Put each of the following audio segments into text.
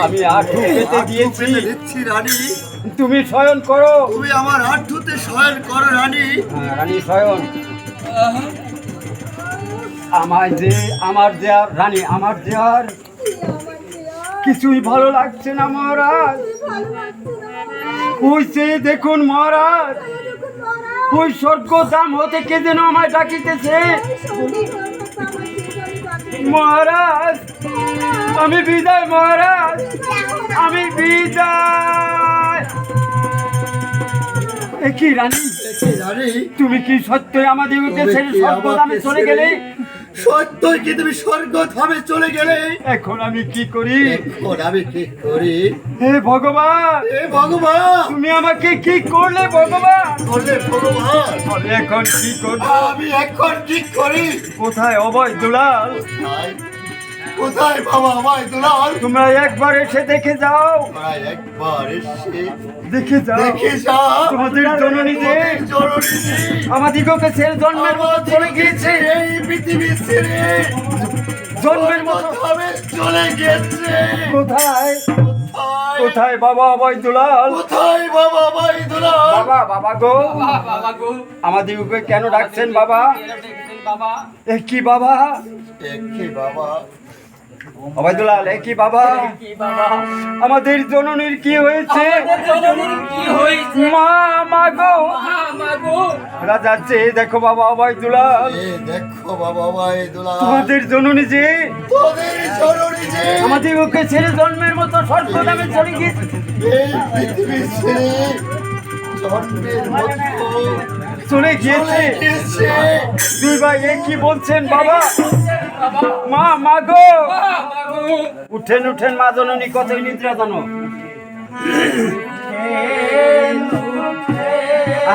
আমি আঁঠু পেতে দিচ্ছি রানী। তুমি শয়ন করো। তুমি আমার আঁঠুতে শয়ন করো রানী। রানী শয়ন। আমার যে আর রানী, আমার যে আর কিছুই ভালো লাগছে না মহারাজ। ওই সে দেখুন মহারাজ, ওই স্বর্গ দাম হতে কে যেন আমায় ডাকিতেছে। মহারাজ আমি বিদায়, মহারাজ আমি বিদায়। কি রানী, তুমি কি সত্যই আমাদেরকে ছেড়ে স্বর্গ দামে চলে গেলে? সত্যই কি তুমি স্বর্গ ধামে চলে গেলে? এখন আমি কি করি? হে ভগবান, তুমি আমাকে কি করলে ভগবান? এখন কি করবো? আমি এখন কি করি? কোথায় অভয় দুলাল? কোথায় বাবা অভয় দুলাল? তোমরা একবার এসে দেখে যাও, দেখে যাও তোমাদের জননী যে আমাদিগকে ছেড়ে জন্মের মতো চলে গিয়েছে। এই পৃথিবী ছেড়ে জন্মের মতো চলে গেছে। কোথায় কোথায় বাবা অভয় দুলাল? কোথায় বাবা অভয় দুলাল? বাবা গো, আমাদিগকে কেন ডাকছেন বাবা? কি বাবা? অভয় দুলাল, কি বাবা? আমাদের জননীর কি হয়েছে? মা গো, রাজা যে দেখো বাবা অভয় দুলাল, তোমাদের জননী যে আমাদিগকে ছেড়ে জন্মের মতো স্বর্গ দামে চলে গিয়েছে। চলে গিয়েছে। দুই ভাই কি বলছেন বাবা? মা গো, উঠেন মা জননী, কতই নিদ্রা জানো?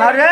আরে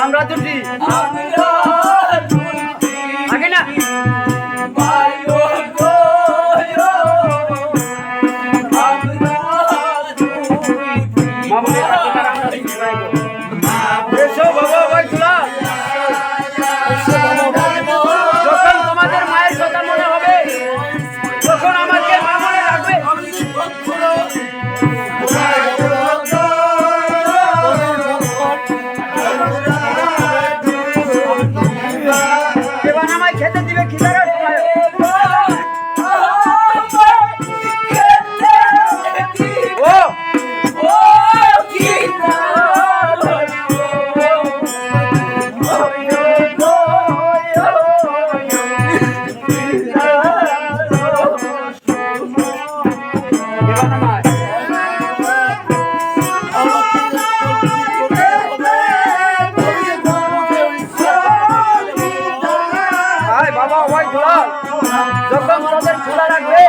আমরা দুটি আগে না যখন তোমাদের মায়ের কথা মনে হবে, তখন আমাকে মা মনে রাখবে। এবার আমায় খেতে দিবে খিদার সময়। যখন তোদের খোলা রাখবে,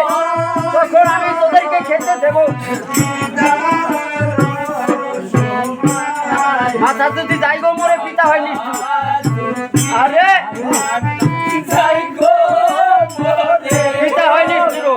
তখন আমি তোদেরকে খেতে দেব। মাথা যদি যাই গো মরে পিতা হয় নিশ্চয়। আরে পিতা হয় নিশ্চয়।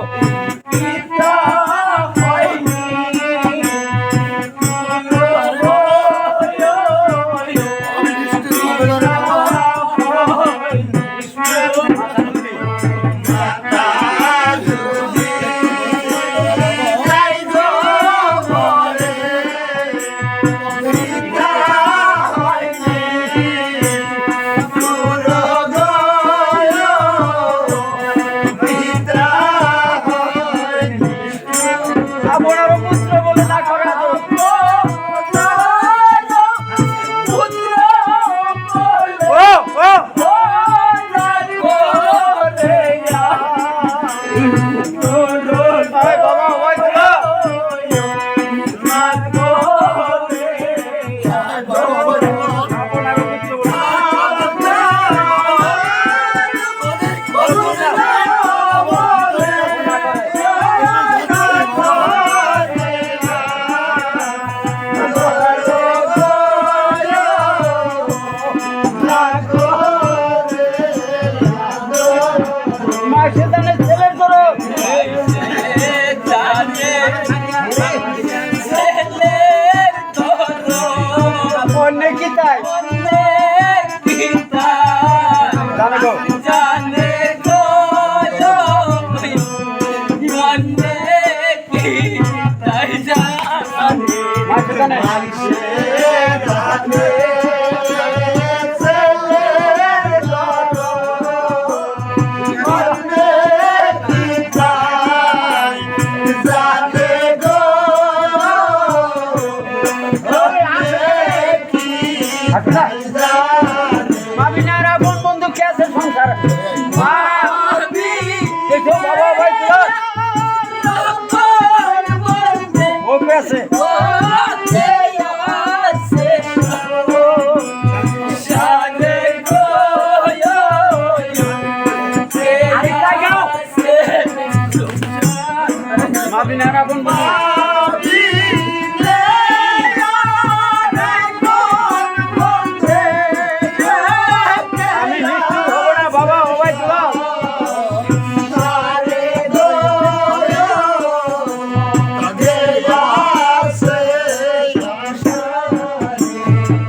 জোরে গো। জানে গো জানে কি তাই জানে মাঝে জানে মাবিনার আপন বন্ধু কে আছে সংসার দেখো বাবা ভাই তুলো ও কে আছে মাবিনার আপন বন্ধু আমি নিশ্চুপ হব না বাবা ও ভাই তুলো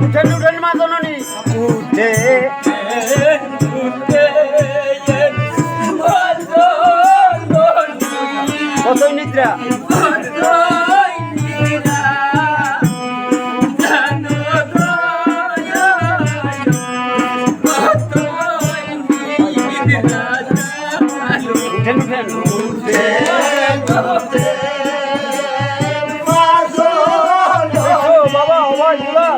উঠেন উঠেন মা জননী উঠে কতই নিদ্রা উঠেন উঠেন দেখো বাবা ও ভাই তুলো